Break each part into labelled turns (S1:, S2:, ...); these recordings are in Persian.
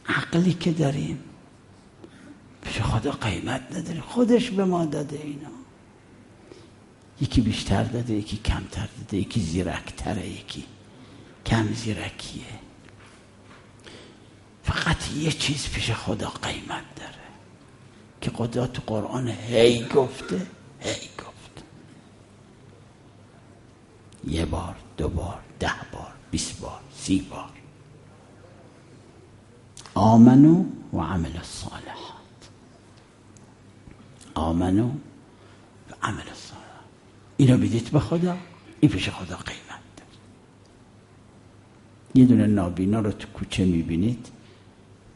S1: عقلی که داریم پیش خدا قیمت نداره. خودش به ما داده اینا. یکی بیشتر داده، یکی کمتر داده، یکی زیرکتره، یکی کم زیرکیه. فقط یه چیز پیش خدا قیمت داره که خدا تو قرآن هی گفته، هی گفت. 1 بار، 2 بار، 10 بار، 20 بار، 30 بار. آمنو و عمل الصالحات. آمنو و عمل الصالحات. اینو بدید به خدا، این پیش خدا قیمت داره. یه دونه نابینا رو تو کوچه میبینید،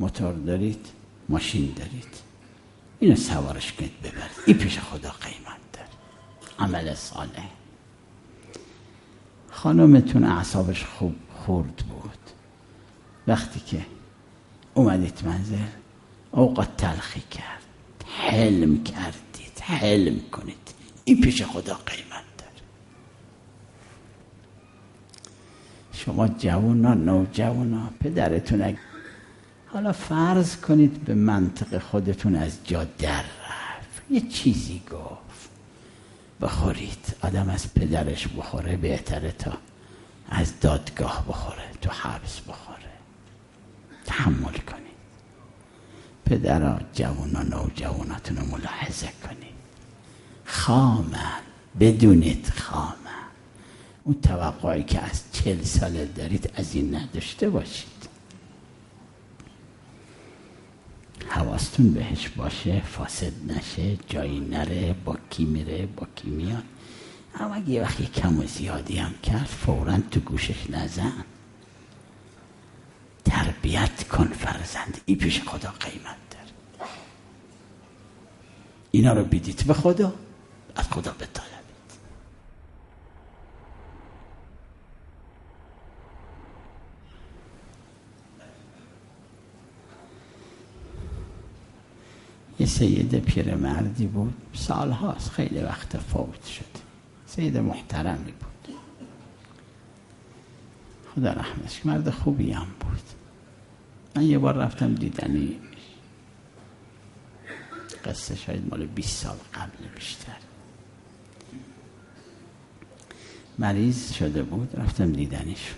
S1: موتور دارید، ماشین دارید، اینو سوارش کنید ببرید، این پیش خدا قیمت داره. عمل صالح. خانمتون اعصابش خوب خورد بود، وقتی که اومدید منزل اوقات تلخی کرد، حلم کردید، حلم کنید، این پیش خدا قیمت داره. شما جوونا، نوجوانا، پدرتون حالا فرض کنید به منطق خودتون از جا در رفت، یه چیزی گفت، بخورید. آدم از پدرش بخوره بهتره تا از دادگاه بخوره، تو حبس بخوره. تحمل کنید. پدرها جوونا نوجواناتون رو ملاحظه کنید. خامن، بدونید خامن. اون توقعی که از 40 ساله دارید از این نداشته باشید. حواستون بهش باشه، فاسد نشه، جایی نره، با کی میره، با کی میاد. اما اگه یه وقتی کم و زیادی هم کرد فوراً تو گوشش نزن. تربیت کن فرزند، این پیش خدا قیمت داره. اینا رو بدید به خدا، از خدا بطلبید. یه سید پیرمردی بود، سالهاست، خیلی وقت فوت شد. سید محترمی بود، خدا رحمتش، مرد خوبی هم بود. من یه بار رفتم دیدنی، قصه شاید مال 20 سال قبل بیشتر. مریض شده بود، رفتم دیدنیش.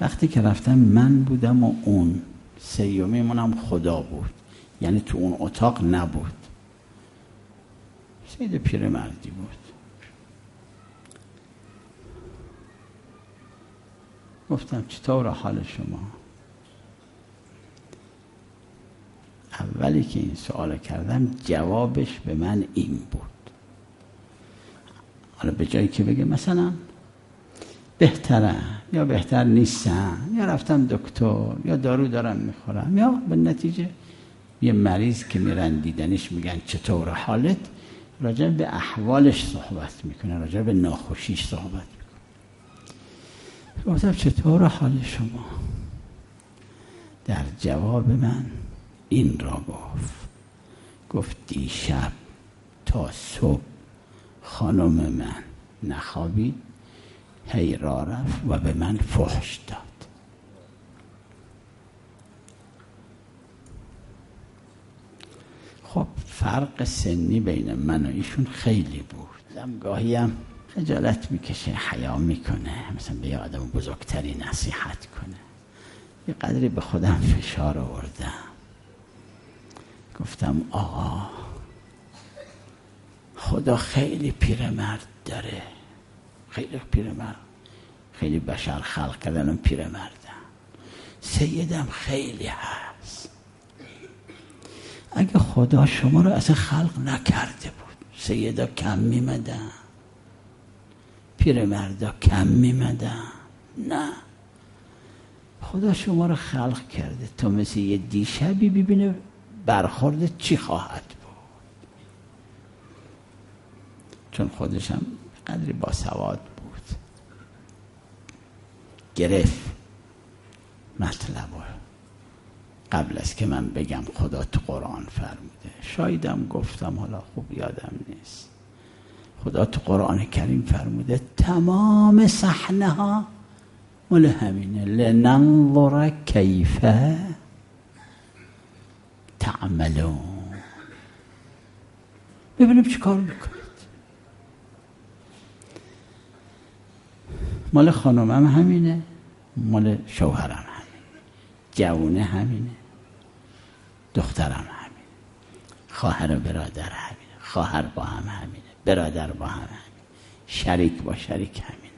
S1: وقتی که رفتم من بودم و اون سیومیمون هم خدا بود، یعنی تو اون اتاق نبود. سید پیرمردی بود. گفتم چطور حال شما؟ اولی که این سوال کردم جوابش به من این بود. حالا به جایی که بگه مثلا بهتره یا بهتر نیستم یا رفتم دکتر یا دارو دارم میخورم، یا به نتیجه یه مریض که میرن دیدنش میگن چطور حالت، راجع به احوالش صحبت میکنه، راجع به ناخوشیش صحبت میکنه. گفتم چطور حال شما؟ در جواب من این را گفت دیشب تا صبح خانم من نخوابید، هی را رفت و به من فحش داد. خب فرق سنی بین من و ایشون خیلی بود. گاهی هم خجالت میکشه، حیا میکنه، مثلا به یه آدم بزرگتری نصیحت کنه. یه قدری به خودم فشار آوردم، گفتم آقا خدا خیلی پیرمرد داره، خیلی پیرمرد، خیلی بشر خلق کردن و پیرمردم. سیدم خیلی هست. اگه خدا شما رو اصلا خلق نکرده بود سیدا کم میمدن، پیرمردا کم میمدن؟ نه، خدا شما رو خلق کرده تا مثل یه دیشبی ببینه برخورد چی خواهد بود. چون خودش هم قدری باسواد بود، گرفت مطلب قبل از که من بگم خدا تو قرآن فرموده. شایدم گفتم، حالا خوب یادم نیست. خدا تو قرآن کریم فرموده تمام صحنه ها مال همینه. لننظر کیف تعملون، ببینیم چی کار میکنید. مال خانمم همینه، مال شوهرم همینه، جوونه همینه، دخترم همینه، خواهر و برادر همینه، خواهر با هم همینه، برادر با هم همینه، شریک با شریک همینه.